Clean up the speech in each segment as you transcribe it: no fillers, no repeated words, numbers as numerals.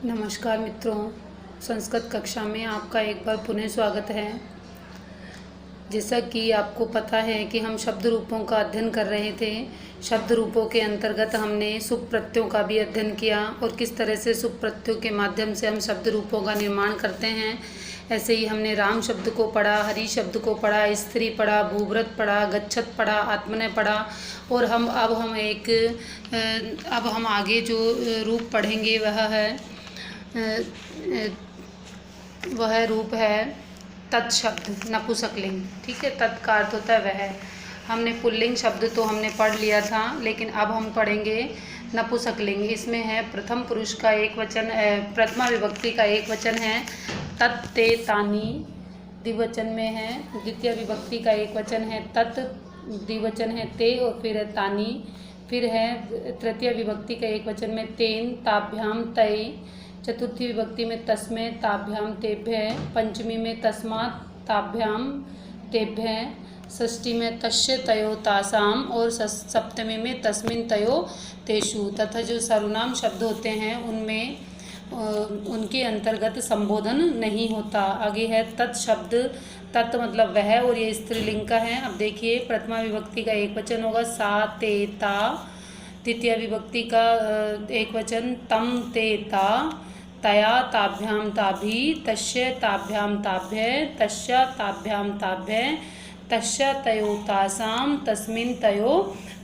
नमस्कार मित्रों, संस्कृत कक्षा में आपका एक बार पुनः स्वागत है। जैसा कि आपको पता है कि हम शब्द रूपों का अध्ययन कर रहे थे। शब्द रूपों के अंतर्गत हमने सुप प्रत्ययों का भी अध्ययन किया और किस तरह से सुप प्रत्ययों के माध्यम से हम शब्द रूपों का निर्माण करते हैं। ऐसे ही हमने राम शब्द को पढ़ा, हरि शब्द को पढ़ा, स्त्री पढ़ा, भूव्रत पढ़ा, गच्छत पढ़ा, आत्मने पढ़ा और अब हम आगे जो रूप पढ़ेंगे वह रूप है तत्शब्द, नपुंसकलिंग। ठीक है, तत् का अर्थ होता है वह। हमने पुल्लिंग शब्द तो हमने पढ़ लिया था, लेकिन अब हम पढ़ेंगे नपुंसकलिंग। इसमें है प्रथम पुरुष का एक वचन, प्रथमा विभक्ति का एक वचन है तत् ते तानि, द्विवचन में है। द्वितीय विभक्ति का एक वचन है तत्, द्विवचन है ते और फिर है तानि। फिर है तृतीय विभक्ति का एक वचन में तेन, ताभ्याम, तय। चतुर्थी विभक्ति में तस्मै, ताभ्याम, तेभ्य। पंचमी में तस्मात्, ताभ्याम, तेभ्य। षष्ठी में तस्य, तयो, तासाम और सप्तमी में तस्मिन्, तयो, तेषु। तथा जो सर्वनाम शब्द होते हैं उनमें उनके अंतर्गत संबोधन नहीं होता। आगे है तत् शब्द, तत् मतलब वह और ये स्त्रीलिंग का है। अब देखिए, प्रथमा विभक्ति का एक वचन होगा सा, ते, ता। द्वितीय विभक्ति का एक वचन तम, ते, ता। तया, ताभ्याम, ताभि। तस्य, ताभ्याम, ताभ्य। तस्या, ताभ्याम, ताभ्य। तस्य, तयो, तासाम। तस्मिन्, तयो,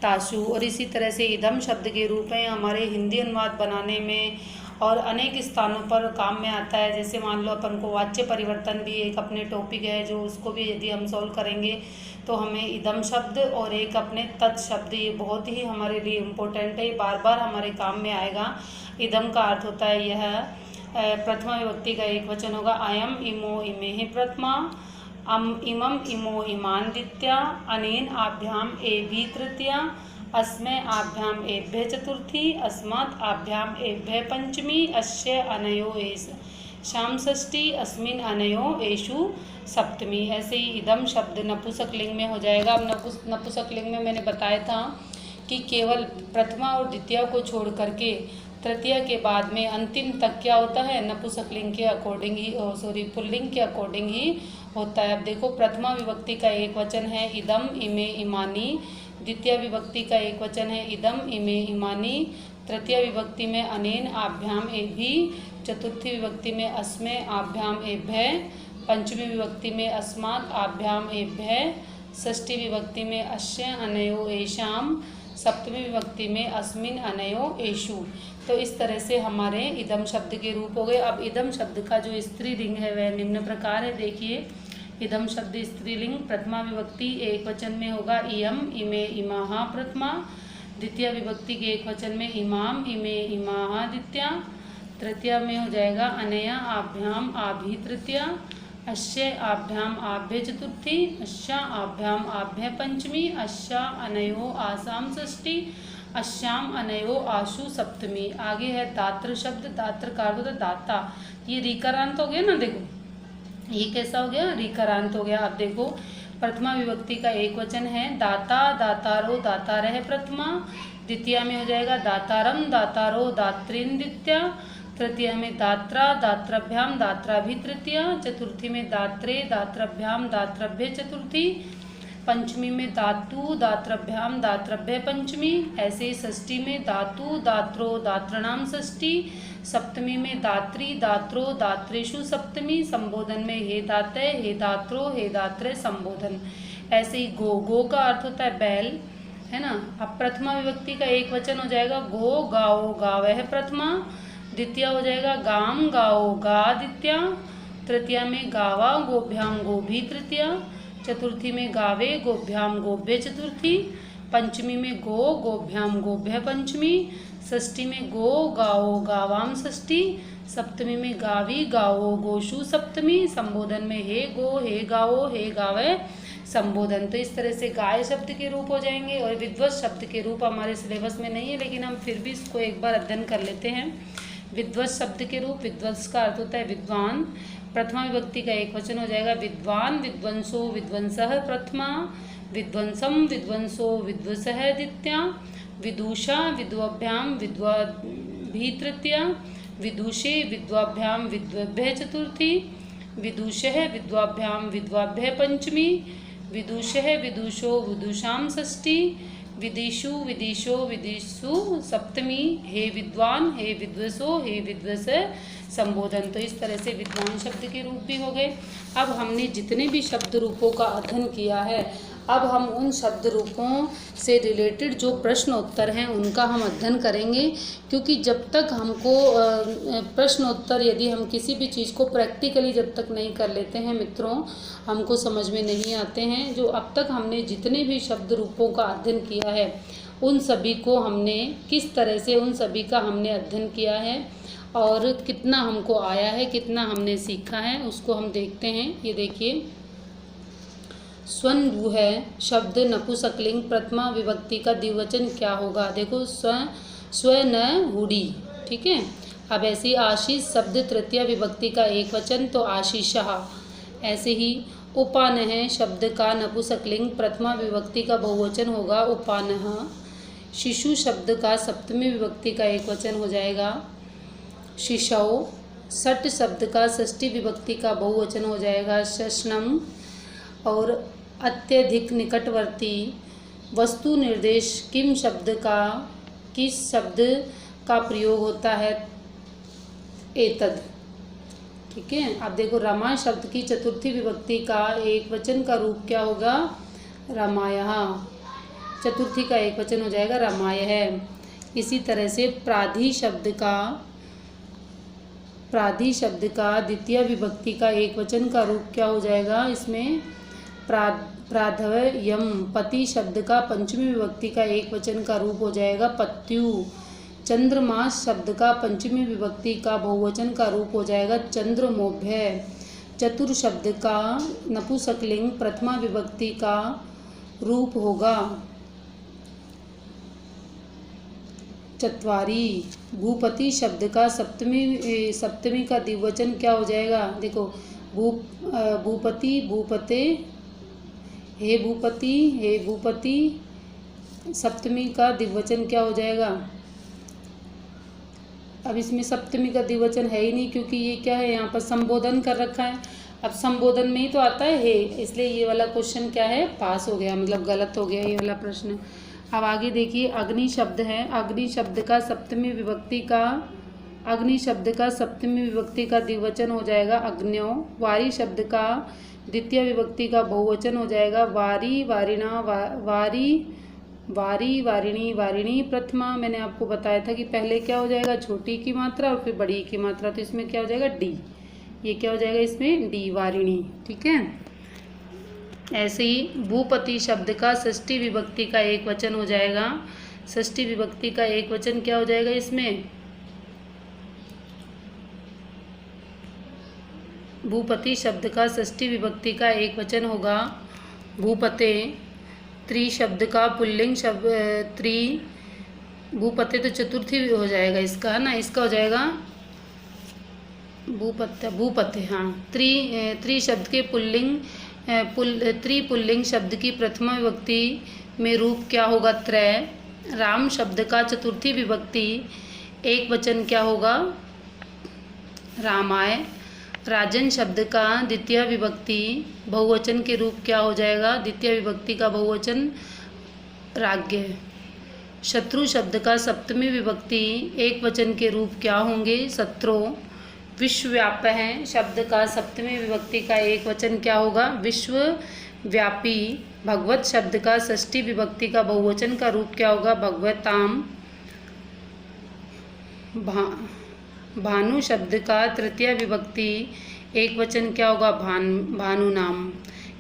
तासु। और इसी तरह से इदम शब्द के रूप में हमारे हिंदी अनुवाद बनाने में और अनेक स्थानों पर काम में आता है। जैसे मान लो अपन को वाच्य परिवर्तन भी एक अपने टॉपिक है, जो उसको भी यदि हम सॉल्व करेंगे तो हमें इदम शब्द और एक अपने तत् शब्द, ये बहुत ही हमारे लिए इम्पोर्टेंट है, बार बार हमारे काम में आएगा। इदम का अर्थ होता है यह। प्रथमा विभक्ति का एक वचन होगा अयम, इमो, इमेहि प्रथमा। इमम, इमो, इमान् द्वितीया। अनेन, आभ्याम, एभि तृतीया। अस्मै, आभ्याम, एभ्य चतुर्थी। अस्मात्, आभ्याम, एभ्य पंचमी। अस्य, अनयो, एषां षष्ठी। अस्मिन्, अनयो, एषु सप्तमी। ऐसे ही इदम शब्द नपुंसकलिंग में हो जाएगा। अब नपुंसकलिंग में मैंने बताया था कि केवल प्रथमा और द्वितीय को छोड़ करके तृतीय के बाद में अंतिम तक क्या होता है, नपुंसकलिंग के अकॉर्डिंग ही पुल्लिंग के अकॉर्डिंग ही होता है। अब देखो, प्रथमा विभक्ति का एक वचन है इदम, इमे, इमानी। द्वितीय विभक्ति का एक वचन है इदम, इमे, इमानी। तृतीय विभक्ति में अनेन, आभ्याम, एभि। चतुर्थी विभक्ति में अस्मै, आभ्याम, एभ्य। पंचमी विभक्ति में अस्मात्, आभ्याम, एभ्य। षष्ठी विभक्ति में अस्य, अनयो, एषाम। सप्तमी विभक्ति में अस्मिन्, अनयो, एषु। तो इस तरह से हमारे इदम शब्द के रूप हो गए। अब इदम शब्द का जो स्त्रीलिंग है वह निम्न प्रकार है। देखिए, इदम शब्द स्त्रीलिंग प्रथमा विभक्ति एक वचन में होगा इयम, इमे, इमाः प्रथमा। द्वितीय विभक्ति के एक वचन में इमाम, इमे, इमाः द्वितीया। तृतीय में हो जाएगा अनया, आभ्याम, आभि तृतीया। अस्य, आभ्याम, आभ्य चतुर्थी। अस्या, आभ्याम, आभ्य पंचमी। अस्या, अनयो, आसाम षष्ठी। अस्याम, अनयो, आशु सप्तमी। आगे है दात्र शब्द। दात्र का अर्थ होता है दाता। ये रीकारांत हो गया ना, देखो ये कैसा हो गया, रीकारांत हो गया। अब देखो, प्रथमा विभक्ति का एक वचन है दाता, दातारो, दातारः प्रथमा। द्वितीय में हो जाएगा दातारम, दातारो, दात्रीन द्वितीया। तृतीय में दात्रा, दात्रभ्याम, दात्राभि तृतीया। चतुर्थी में दात्रे, दात्रभ्याम, दात्रभ्य चतुर्थी। पंचमी में दातु, दात्रभ्याम, दात्रभ्य पंचमी। ऐसे ही षष्ठी में दातु, दात्रो, दात्रणाम षष्ठी। सप्तमी में दात्री, दात्रो, दात्रेषु सप्तमी। संबोधन में हे दातय, हे दात्रो, हे दात्रे संबोधन। ऐसे ही गो का अर्थ होता है बैल, है ना। अब प्रथमा विभक्ति का एक वचन हो जाएगा गो, गाओ, गावः प्रथमा। द्वितीय हो जाएगा गाम, गाओ, गा द्वितीया। तृतीय में गावा, गोभ्याम, गोभी तृतीया। चतुर्थी में गावे, गोभ्याम, गोभ्य चतुर्थी। पंचमी में गो, गोभ्याम, गोभ्य पंचमी। षष्ठी में गो, गाओ, गावाम षष्ठी। सप्तमी में गावी, गाओ, गोशु सप्तमी। संबोधन में हे गो, हे गाओ, हे गावे संबोधन। तो इस तरह से गाय शब्द के रूप हो जाएंगे। और विद्वत शब्द के रूप हमारे सिलेबस में नहीं है, लेकिन हम फिर भी इसको एक बार अध्ययन कर लेते हैं। विद्वत शब्द के रूप, विद्वत्स का अर्थ होता है विद्वान। प्रथमा विभक्ति का एक वचन हो जाएगा विद्वान, विद्वंसो, विद्वंसः प्रथमा। विद्वंसम, विद्वंसो, विद्वंसः द्वितीया। विदुषा, विद्वभ्याम, विद्वाभि तृतीया। विदुषे विद्वाभ्याम विद्वभ्य चतुर्थी, विदुषः विद्वाभ्याम विद्वाभ्य पंचमी, विदुषः विदुषो विदुषाम षष्ठी, विदिशु विदिशो विदिशु सप्तमी, हे विद्वान हे विद्वसो हे विद्वस संबोधन। तो इस तरह से विद्वान शब्द के रूप भी हो गए। अब हमने जितने भी शब्द रूपों का अध्ययन किया है, अब हम उन शब्द रूपों से रिलेटेड जो प्रश्न उत्तर हैं उनका हम अध्ययन करेंगे, क्योंकि जब तक हमको प्रश्न उत्तर, यदि हम किसी भी चीज़ को प्रैक्टिकली जब तक नहीं कर लेते हैं मित्रों, हमको समझ में नहीं आते हैं। जो अब तक हमने जितने भी शब्द रूपों का अध्ययन किया है, उन सभी को हमने किस तरह से उन सभी का हमने अध्ययन किया है और कितना हमको आया है, कितना हमने सीखा है, उसको हम देखते हैं। ये देखिए, स्वनभू है शब्द नपुंसकलिंग प्रथमा विभक्ति का द्विवचन क्या होगा? देखो, स्वनहुडी, ठीक है। अब ऐसे ही आशीष शब्द तृतीया विभक्ति का एक वचन, तो आशीषः। ऐसे ही उपानह शब्द का नपुंसकलिंग प्रथमा विभक्ति का बहुवचन होगा उपानः। शिशु शब्द का सप्तमी विभक्ति का एक वचन हो जाएगा शिशौ। सट शब्द का षष्ठी विभक्ति का बहुवचन हो जाएगा शशनम। और अत्यधिक निकटवर्ती वस्तु निर्देश किम शब्द का किस शब्द का प्रयोग होता है? एतद, ठीक है। अब देखो, रमा शब्द की चतुर्थी विभक्ति का एक वचन का रूप क्या होगा? रमायः। चतुर्थी का एक वचन हो जाएगा रमायः। इसी तरह से प्राधि शब्द का द्वितीय विभक्ति का एक वचन का रूप क्या हो जाएगा? इसमें प्राधवयम। पति शब्द का पंचमी विभक्ति का एक वचन का रूप हो जाएगा पत्यु। चंद्रमास शब्द का पंचमी विभक्ति का बहुवचन का रूप हो जाएगा चंद्रमोभ्य। चतुर शब्द का नपुंसकलिंग प्रथमा विभक्ति का रूप होगा चत्वारी। भूपति शब्द का सप्तमी का द्विवचन क्या हो जाएगा? देखो, भूपति भूपते, हे भूपति सप्तमी का द्विवचन क्या हो जाएगा? अब इसमें सप्तमी का द्विवचन है ही नहीं, क्योंकि ये क्या है, यहाँ पर संबोधन कर रखा है। अब संबोधन में ही तो आता है हे, इसलिए ये वाला क्वेश्चन क्या है? पास हो गया, मतलब गलत हो गया ये वाला प्रश्न। अब आगे देखिए, अग्नि शब्द है। अग्नि शब्द का सप्तमी विभक्ति का द्विवचन हो जाएगा अग्न्यो। वारी शब्द का द्वितीय विभक्ति का बहुवचन हो जाएगा वारी वारिणा। वारी वारिणी वारिणी प्रथमा। मैंने आपको बताया था कि पहले क्या हो जाएगा? छोटी की मात्रा और फिर बड़ी की मात्रा, तो इसमें क्या हो जाएगा? डी। ये क्या हो जाएगा? इसमें डी, वारिणी, ठीक है। ऐसे ही भूपति शब्द का षष्ठी विभक्ति का एक वचन हो जाएगा। षष्ठी विभक्ति का एक वचन क्या हो जाएगा? इसमें भूपति शब्द का षष्ठी विभक्ति का एक वचन होगा भूपते। त्रि शब्द का पुल्लिंग शब्द भूपते तो चतुर्थी हो जाएगा इसका, है ना। इसका हो जाएगा भूपते, हाँ। त्रि शब्द के त्रिपुल्लिंग शब्द की प्रथमा विभक्ति में रूप क्या होगा? त्रय। राम शब्द का चतुर्थी विभक्ति एक वचन क्या होगा? रामाय। राजन शब्द का द्वितीय विभक्ति बहुवचन के रूप क्या हो जाएगा? द्वितीय विभक्ति का बहुवचन राज्ञ। शत्रु शब्द का सप्तमी विभक्ति एक वचन के रूप क्या होंगे? शत्रो। विश्वव्यापः शब्द का सप्तमी विभक्ति का एक वचन क्या होगा? विश्वव्यापी। भगवत शब्द का षष्ठी विभक्ति का बहुवचन का रूप क्या होगा? भगवताम। भानु शब्द का तृतीय विभक्ति एक वचन क्या होगा? भानु नाम।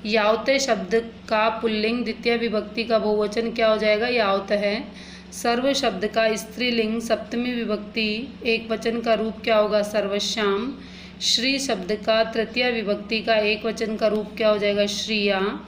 यावत शब्द का पुल्लिंग द्वितीय विभक्ति का बहुवचन क्या हो जाएगा? यावत है। सर्व शब्द का स्त्रीलिंग सप्तमी विभक्ति एक वचन का रूप क्या होगा? सर्वश्याम। श्री शब्द का तृतीय विभक्ति का एक वचन का रूप क्या हो जाएगा? श्रिया।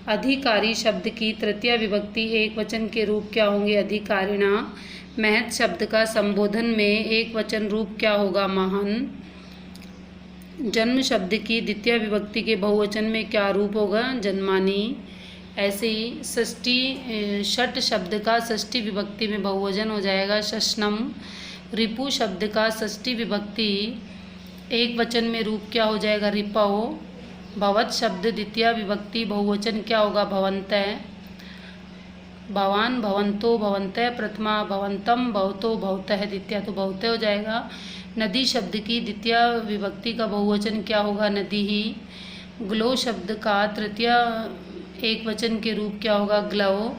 अधिकारी शब्द की तृतीय विभक्ति एक वचन के रूप क्या होंगे? अधिकारिणा। महत शब्द का संबोधन में एक वचन रूप क्या होगा? महान। जन्म शब्द की द्वितीय विभक्ति के बहुवचन में क्या रूप होगा? जन्मानी। ऐसे ही षट शब्द का षष्ठी विभक्ति में बहुवचन हो जाएगा शशनम। रिपु शब्द का षष्ठी विभक्ति एक वचन में रूप क्या हो जाएगा? रिपव। भवत शब्द द्वितीय विभक्ति बहुवचन क्या होगा? भवन्तः। भवान भवन्तो भवन्तः प्रथमा, भवन्तं भवतो भवतः द्वितीय, तो भवतः हो जाएगा। नदी शब्द की द्वितीय विभक्ति का बहुवचन क्या होगा? नदी ही। ग्लो शब्द का तृतीय एक वचन के रूप क्या होगा? ग्लव।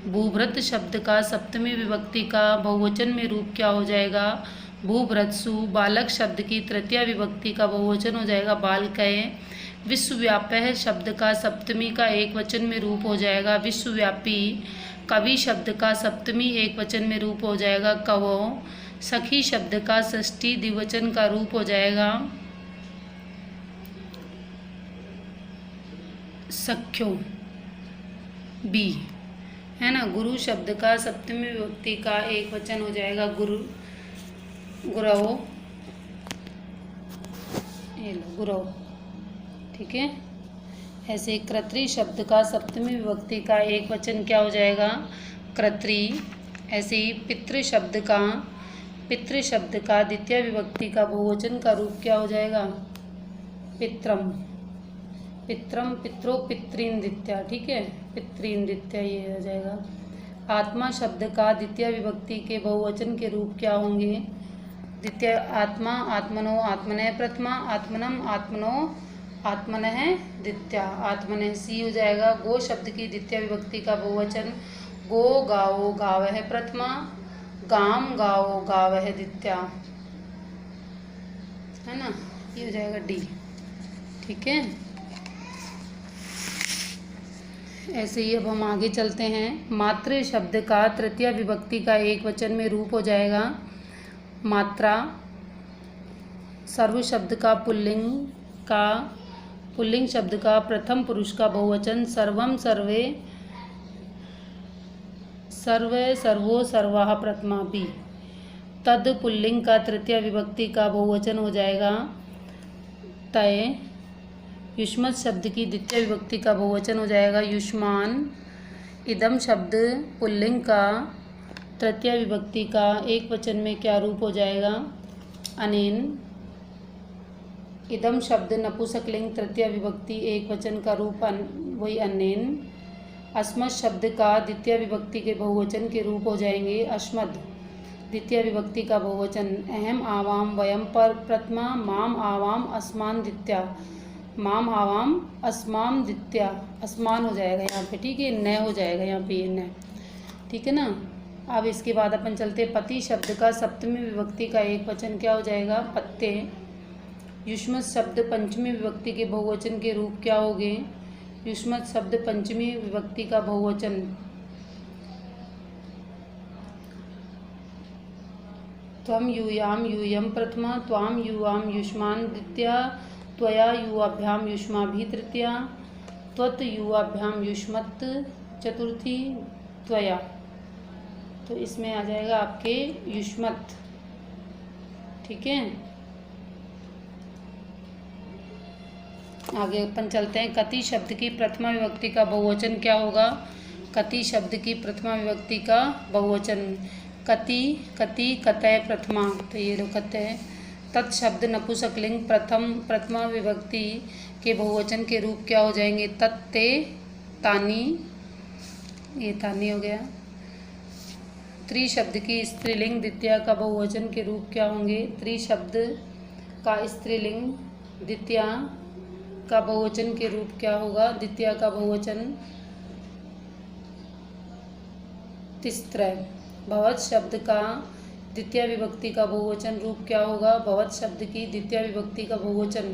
भूभृत शब्द का सप्तमी विभक्ति का बहुवचन में रूप क्या हो जाएगा? भूभृत्सु। बालक शब्द की तृतीय विभक्ति का बहुवचन हो जाएगा बालकय। विश्वव्यापः शब्द का सप्तमी का एक वचन में रूप हो जाएगा विश्वव्यापी। कवि शब्द का सप्तमी एक वचन में रूप हो जाएगा कवो। सखी शब्द का षष्ठी द्विवचन का रूप हो जाएगा सख्यो, बी, है ना। गुरु शब्द का सप्तमी विभक्ति का एक वचन हो जाएगा गुरु, गुरव, ये लो गुरव, ठीक है। ऐसे कर्तृ शब्द का सप्तमी विभक्ति का एक वचन क्या हो जाएगा? कर्तृ। ऐसे ही पितृ शब्द का द्वितीय विभक्ति का बहुवचन का रूप क्या हो जाएगा? पित्रम। पित्रम, पित्रो, पितृन द्वितीय, ठीक है, पितृन द्वितीय ये हो जाएगा। आत्मा शब्द का द्वितीय विभक्ति के बहुवचन के रूप क्या होंगे? द्वितीय आत्मा, आत्मनो, आत्मनः प्रथमा, आत्मनम, आत्मनो, आत्मनः द्वितीय, आत्मनः सी हो जाएगा। गो शब्द की द्वितीय विभक्ति का बहुवचन गो, गावो, गावः प्रथमा, गाम, गावो, गावः द्वितीय, है ना, ये हो जाएगा डी, ठीक है। ऐसे ही अब हम आगे चलते हैं। मात्र शब्द का तृतीय विभक्ति का एक वचन में रूप हो जाएगा मात्रा। सर्व शब्द का पुल्लिंग शब्द का प्रथम पुरुष का बहुवचन सर्वम, सर्वे, सर्वे, सर्वो, सर्वाः प्रथमा, बी। तद पुल्लिंग का तृतीय विभक्ति का बहुवचन हो जाएगा तय। युष्मत् शब्द की द्वितीय विभक्ति का बहुवचन हो जाएगा युष्मान। इदम शब्द पुल्लिंग का तृतीय विभक्ति का एक वचन में क्या रूप हो जाएगा? अनेन। इदम शब्द नपुंसकलिंग तृतीय विभक्ति एक वचन का रूप वही अनेन। अस्मत् शब्द का द्वितीय विभक्ति के बहुवचन के रूप हो जाएंगे अस्मद्। द्वितीय विभक्ति का बहुवचन अहम, आवाम, वयम पर प्रथमा, माम, आवाम, अस्मान द्वितीय, माम, आवाम, अस्माम द्वितीय, अस्मान हो जाएगा यहाँ पे, ठीक है। न हो जाएगा यहाँ पे ये न, ठीक है ना। अब इसके बाद अपन चलते पति शब्द का सप्तमी विभक्ति का एक वचन क्या हो जाएगा? पत्ते। युष्मत् शब्द पंचमी विभक्ति के बहुवचन के रूप क्या होंगे? युष्मत् शब्द पंचमी विभक्ति का बहुवचन त्वम, यूयाम, यूयम प्रथमा, त्वाम, युवाम, युष्मान द्वितीय, त्वया, युवाभ्याम, युष्माभि तृतीया, त्वत्, युवाभ्याम, युष्मत् चतुर्थी, त्वया, तो इसमें आ जाएगा आपके युष्मत्, ठीक है। आगे अपन चलते हैं। कति शब्द की प्रथमा विभक्ति का बहुवचन क्या होगा? कति शब्द की प्रथमा विभक्ति का बहुवचन कति, कति, कतय प्रथमा, तो ये लो कतय। तत्शब्द नपुंसकलिंग प्रथमा विभक्ति के बहुवचन के रूप क्या हो जाएंगे? तत्ते, तानी, ये तानी हो गया। त्रिशब्द की स्त्रीलिंग द्वितीय का बहुवचन के रूप क्या होंगे? त्रिशब्द का स्त्रीलिंग द्वितीय का बहुवचन के रूप क्या होगा? द्वितीय का बहुवचन तिस्त्रय। भवत शब्द का द्वितीय विभक्ति का बहुवचन रूप क्या होगा? भवत शब्द की द्वितीय विभक्ति का बहुवचन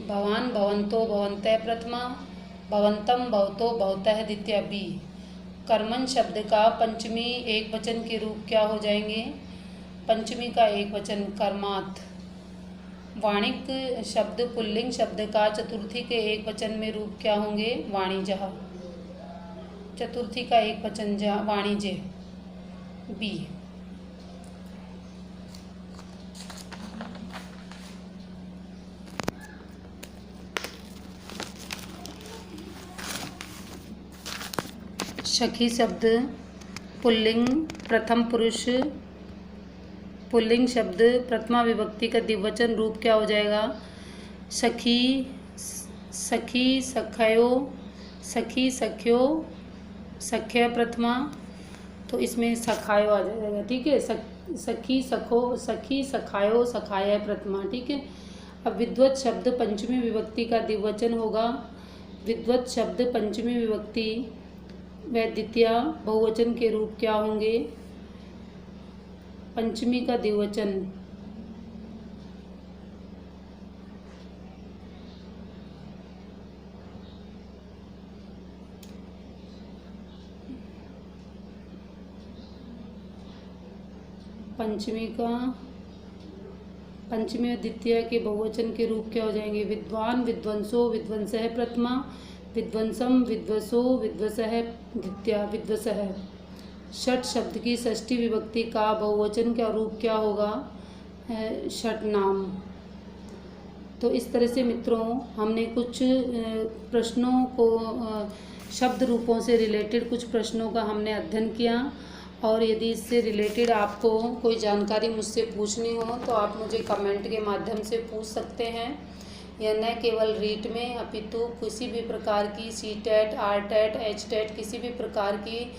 भवान, भवन्तो, भवन्तः प्रथमा, भवन्तं, भवतो, भवतः द्वितीय, बी। कर्मण शब्द का पंचमी एक वचन के रूप क्या हो जाएंगे? पंचमी का एक वचन कर्मात्। वाणिक शब्द पुल्लिंग शब्द का चतुर्थी के एक वचन में रूप क्या होंगे? वाणिजः। चतुर्थी का एक वचन वाणिज्य, बी। सखी शब्द पुल्लिंग प्रथम पुरुष पुल्लिंग शब्द प्रथमा विभक्ति का द्विवचन रूप क्या हो जाएगा? सखी, सखी, सखयो, सखी, सख्यो, सख्य प्रथमा, तो इसमें सखायो आ जाएगा। ठीक है, सखी, सखो, सखी, सखायो, सखाया प्रथमा। ठीक है। अब विद्वत शब्द पंचमी विभक्ति का द्विवचन होगा। विद्वत शब्द पंचमी विभक्ति व द्वितीया बहुवचन के रूप क्या होंगे? पंचमी का द्विवचन पंचमी और द्वितीय के बहुवचन के रूप क्या हो जाएंगे? विद्वान, विद्वंसो, विद्वंसः प्रथमा, विद्वंसम, विद्वसो, विद्वसः द्वितीया, विद्वसः। षट शब्द की षष्ठी विभक्ति का बहुवचन का रूप क्या होगा? षट नाम। तो इस तरह से मित्रों हमने कुछ प्रश्नों को शब्द रूपों से रिलेटेड कुछ प्रश्नों का हमने अध्ययन किया। और यदि इससे रिलेटेड आपको कोई जानकारी मुझसे पूछनी हो तो आप मुझे कमेंट के माध्यम से पूछ सकते हैं। यह न केवल रीट में अपितु किसी भी प्रकार की सी-टेट, आर-टेट, एच-टेट किसी भी प्रकार की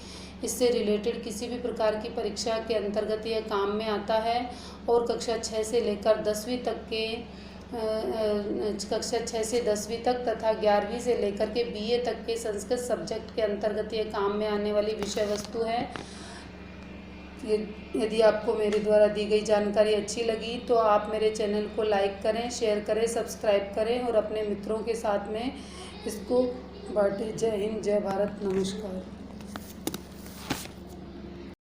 इससे रिलेटेड किसी भी प्रकार की परीक्षा के अंतर्गत यह काम में आता है। और कक्षा 6 से लेकर 10वीं तक के कक्षा 6 से 10वीं तक तथा 11वीं से लेकर के BA तक के संस्कृत सब्जेक्ट के अंतर्गत यह काम में आने वाली विषय वस्तु है। यदि आपको मेरे द्वारा दी गई जानकारी अच्छी लगी तो आप मेरे चैनल को लाइक करें, शेयर करें, सब्सक्राइब करें और अपने मित्रों के साथ में इसको बांटें। जय हिंद, जय भारत, नमस्कार।